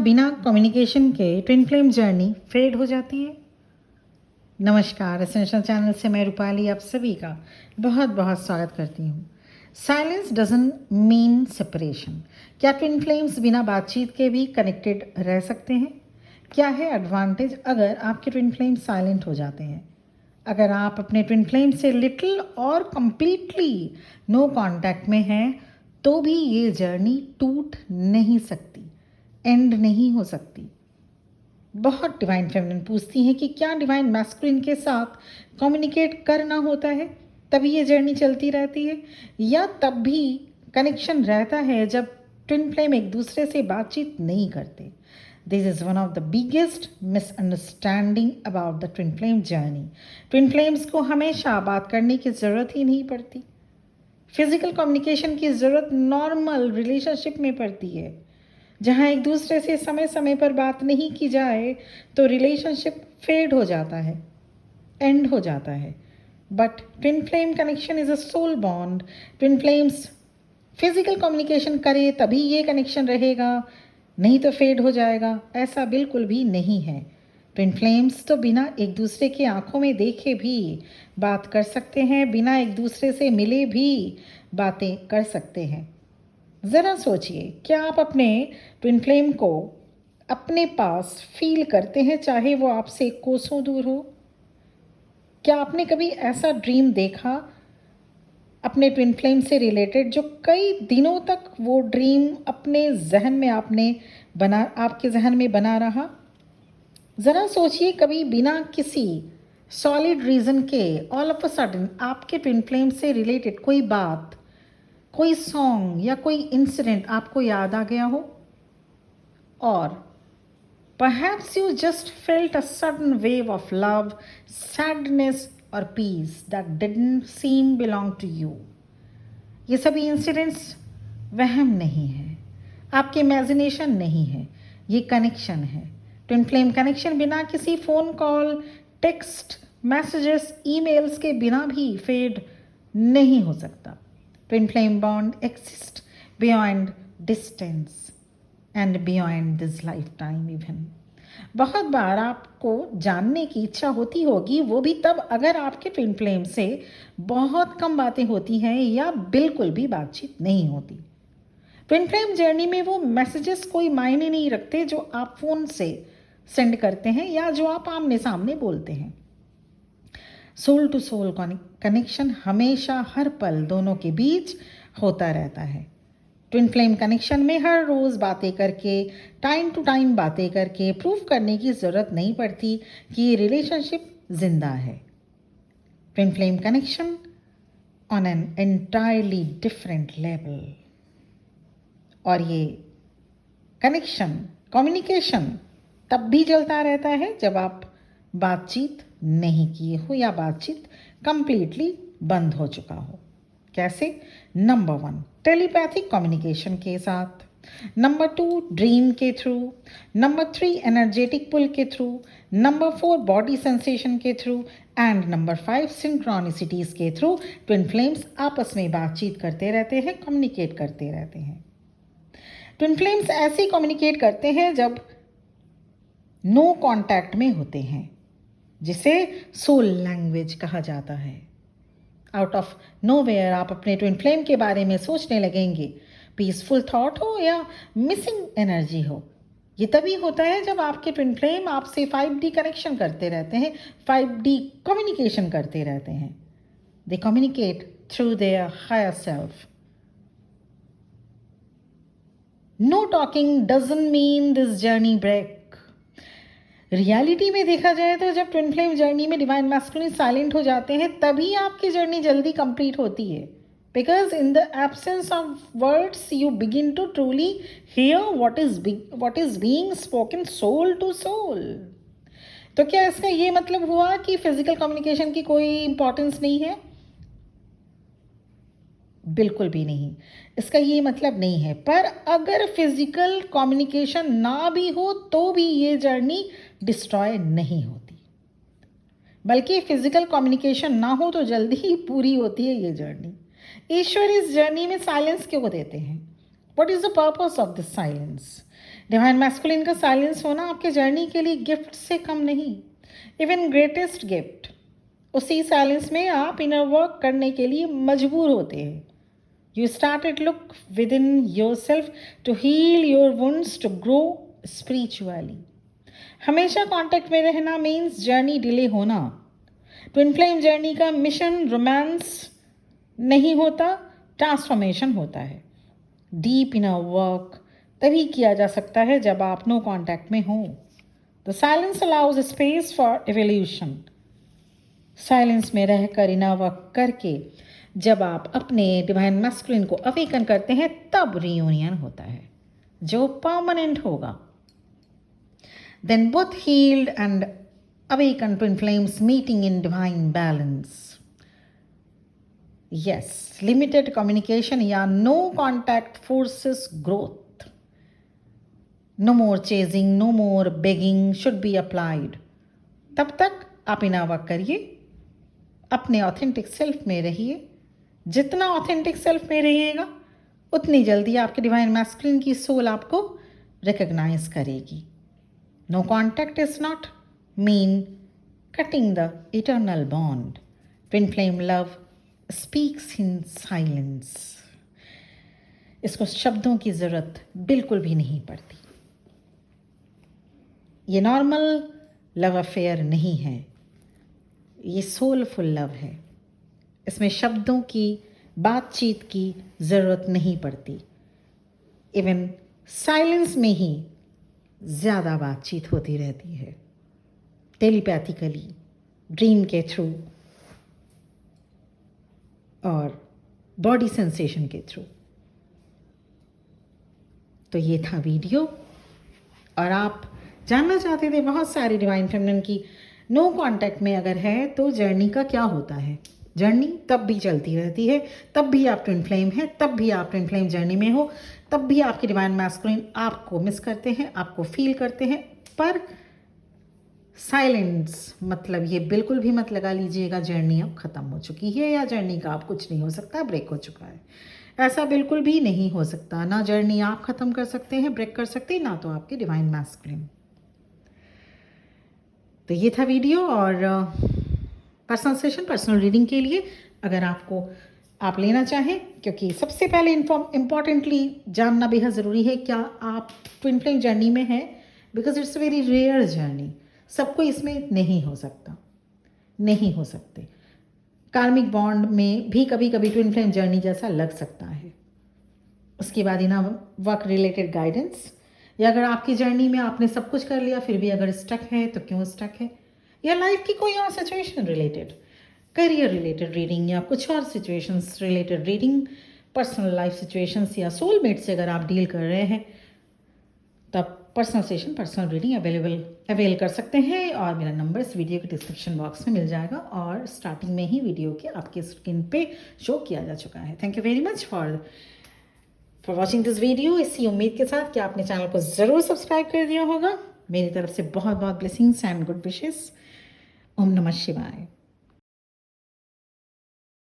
बिना कम्युनिकेशन के twin flame journey fade हो जाती है? नमस्कार, एसेंशियल चैनल से मैं रूपाली आप सभी का बहुत बहुत स्वागत करती हूँ। Silence doesn't mean separation. क्या ट्विन फ्लेम्स बिना बातचीत के भी कनेक्टेड रह सकते हैं? क्या है एडवांटेज अगर आपके ट्विन फ्लेम्स साइलेंट हो जाते हैं? अगर आप अपने ट्विन फ्लेम से लिटिल और कंप्लीटली नो कांटेक्ट में हैं तो भी ये जर्नी टूट नहीं सकती, एंड नहीं हो सकती। बहुत डिवाइन फेमिनिन पूछती हैं कि क्या डिवाइन मैस्कुलिन के साथ कम्युनिकेट करना होता है तभी ये जर्नी चलती रहती है, या तब भी कनेक्शन रहता है जब ट्विन फ्लेम एक दूसरे से बातचीत नहीं करते? This is one of the biggest misunderstanding about the twin flame journey. Twin flames को हमेशा बात करने की ज़रूरत ही नहीं पड़ती। फिजिकल कम्युनिकेशन की ज़रूरत नॉर्मल रिलेशनशिप में पड़ती है। जहाँ एक दूसरे से समय समय पर बात नहीं की जाए तो रिलेशनशिप फेड हो जाता है, एंड हो जाता है। But twin flame connection is a soul bond. Twin flames physical communication करे तभी ये कनेक्शन रहेगा, नहीं तो फेड हो जाएगा, ऐसा बिल्कुल भी नहीं है। ट्विन फ्लेम्स तो बिना एक दूसरे की आंखों में देखे भी बात कर सकते हैं, बिना एक दूसरे से मिले भी बातें कर सकते हैं। ज़रा सोचिए, क्या आप अपने ट्विन फ्लेम को अपने पास फील करते हैं चाहे वो आपसे कोसों दूर हो? क्या आपने कभी ऐसा ड्रीम देखा अपने ट्विन फ्लेम से रिलेटेड जो कई दिनों तक वो ड्रीम अपने जहन में आपके जहन में बना रहा? ज़रा सोचिए, कभी बिना किसी सॉलिड रीज़न के ऑल ऑफ अ सडन आपके ट्विन फ्लेम से रिलेटेड कोई बात, कोई सॉन्ग या कोई इंसिडेंट आपको याद आ गया हो? और perhaps you just felt a sudden wave of love, sadness or peace that didn't seem belong to you. ये सभी इंसिडेंट्स वहम नहीं है, आपके इमेजिनेशन नहीं है, ये कनेक्शन है। ट्विन फ्लेम कनेक्शन बिना किसी phone call, text messages, emails के बिना भी फेड नहीं हो सकता। Twin flame bond exist beyond distance and beyond this life time even. बहुत बार आपको जानने की इच्छा होती होगी, वो भी तब अगर आपके ट्विन फ्लेम से बहुत कम बातें होती हैं या बिल्कुल भी बातचीत नहीं होती। ट्विन फ्लेम जर्नी में वो मैसेजेस कोई मायने नहीं रखते जो आप फ़ोन से सेंड करते हैं या जो आप आमने सामने बोलते हैं। सोल टू सोल कनेक्शन हमेशा हर पल दोनों के बीच होता रहता है। ट्विन फ्लेम कनेक्शन में हर रोज़ बातें करके, टाइम टू टाइम बातें करके प्रूव करने की ज़रूरत नहीं पड़ती कि ये रिलेशनशिप जिंदा है। Twin flame connection on an entirely different level. और ये कनेक्शन, कम्युनिकेशन तब भी चलता रहता है जब आप बातचीत नहीं किए हो या बातचीत कंप्लीटली बंद हो चुका हो। कैसे? नंबर 1 टेलीपैथिक कम्युनिकेशन के साथ, नंबर 2 ड्रीम के थ्रू, नंबर 3 एनर्जेटिक पुल के थ्रू, नंबर 4 बॉडी सेंसेशन के थ्रू एंड नंबर 5 सिंक्रोनिसिटीज के थ्रू ट्विन फ्लेम्स आपस में बातचीत करते रहते हैं, कम्युनिकेट करते रहते हैं। ट्विन फ्लेम्स ऐसे कम्युनिकेट करते हैं जब नो कांटेक्ट में होते हैं, जिसे सोल लैंग्वेज कहा जाता है। आउट ऑफ नोवेयर आप अपने ट्विन फ्लेम के बारे में सोचने लगेंगे, पीसफुल थॉट हो या मिसिंग एनर्जी हो। ये तभी होता है जब आपके ट्विन फ्लेम आपसे 5D कनेक्शन करते रहते हैं, 5D कम्युनिकेशन करते रहते हैं। They communicate through their higher self. No talking doesn't mean this journey break. Reality में देखा जाए तो जब ट्विन फ्लेम जर्नी में डिवाइन मैस्कुलिन साइलेंट हो जाते हैं तभी आपकी जर्नी जल्दी कंप्लीट होती है। Because in the absence of words you begin to truly hear what is being spoken soul to soul. तो क्या इसका ये मतलब हुआ कि फिजिकल कम्युनिकेशन की कोई इंपॉर्टेंस नहीं है? बिल्कुल भी नहीं, इसका ये मतलब नहीं है। पर अगर फिजिकल कम्युनिकेशन ना भी हो तो भी ये जर्नी डिस्ट्रॉय नहीं होती, बल्कि फिजिकल कम्युनिकेशन ना हो तो जल्दी ही पूरी होती है ये जर्नी। ईश्वर इस जर्नी में साइलेंस क्यों देते हैं? What is the purpose of this silence? Divine masculine का साइलेंस होना आपके जर्नी के लिए गिफ्ट से कम नहीं, इवन ग्रेटेस्ट गिफ्ट। उसी साइलेंस में आप इनर वर्क करने के लिए मजबूर होते हैं। You started look within yourself to heal your wounds, to grow spiritually. हमेशा कांटेक्ट में रहना मीन्स जर्नी डिले होना। ट्विन फ्लेम जर्नी का मिशन रोमांस नहीं होता, ट्रांसफॉर्मेशन होता है। डीप इनर वर्क तभी किया जा सकता है जब आप नो कांटेक्ट में हो। The silence allows space for evolution. Silence में रहकर इनर वर्क करके जब आप अपने डिवाइन मैस्कुलिन को अवेकन करते हैं, तब रियूनियन होता है जो परमानेंट होगा। Then both healed and awakened twin flames meeting in divine balance. Yes, limited communication या no contact forces growth. No more chasing, no more begging should be applied. तब तक आप इनर वर्क करिए, अपने ऑथेंटिक सेल्फ में रहिए। जितना authentic self में रहिएगा उतनी जल्दी आपके डिवाइन मैस्कुलिन की सोल आपको रिकग्नाइज करेगी। No contact is not mean cutting the eternal bond. Twin flame love speaks in silence. इसको शब्दों की ज़रूरत बिल्कुल भी नहीं पड़ती। ये नॉर्मल लव अफेयर नहीं है, ये सोलफुल लव है। इसमें शब्दों की, बातचीत की ज़रूरत नहीं पड़ती। इवन साइलेंस में ही ज़्यादा बातचीत होती रहती है, टेलीपैथिकली, ड्रीम के थ्रू और बॉडी सेंसेशन के थ्रू। तो ये था वीडियो। और आप जानना चाहते थे बहुत सारी डिवाइन फेमिनिन की नो कांटेक्ट में अगर है तो जर्नी का क्या होता है। जर्नी तब भी चलती रहती है, तब भी आप ट्विन फ्लेम हैं, तब भी आप ट्विन फ्लेम जर्नी में हो, तब भी आपके डिवाइन मैस्कुलिन आपको मिस करते हैं, आपको फील करते हैं। पर साइलेंस मतलब ये बिल्कुल भी मत लगा लीजिएगा जर्नी अब ख़त्म हो चुकी है या जर्नी का अब कुछ नहीं हो सकता, ब्रेक हो चुका है। ऐसा बिल्कुल भी नहीं हो सकता। ना जर्नी आप ख़त्म कर सकते हैं, ब्रेक कर सकते हैं, ना तो आपके डिवाइन मैस्कुलिन। तो ये था वीडियो। और पर्सनल सेशन, पर्सनल रीडिंग के लिए अगर आप लेना चाहें, क्योंकि सबसे पहले इम्पॉर्टेंटली जानना बेहद ज़रूरी है क्या आप ट्विन फ्लेम जर्नी में हैं, because it's a very rare journey. सबको इसमें नहीं हो सकता, नहीं हो सकते। कार्मिक बॉन्ड में भी कभी कभी ट्विन फ्लेम जर्नी जैसा लग सकता है। उसके बाद इनर वर्क रिलेटेड गाइडेंस, या अगर आपकी जर्नी में आपने सब कुछ कर लिया फिर भी अगर स्टक है तो क्यों स्टक है, या लाइफ की कोई और situation related, career related reading या कुछ और situations related reading, personal life situations या सोलमेट से अगर आप डील कर रहे हैं, तब personal session, personal reading avail कर सकते हैं। और मेरा नंबर इस वीडियो के डिस्क्रिप्शन बॉक्स में मिल जाएगा और स्टार्टिंग में ही वीडियो के आपके स्क्रीन पे शो किया जा चुका है। Thank you very much for watching this video. इसी उम्मीद के साथ कि आपने चैनल को ज़रूर सब्सक्राइब कर दिया होगा। मेरी तरफ से बहुत बहुत ब्लेसिंग्स एंड गुड विशेस। ओम नमः शिवाय।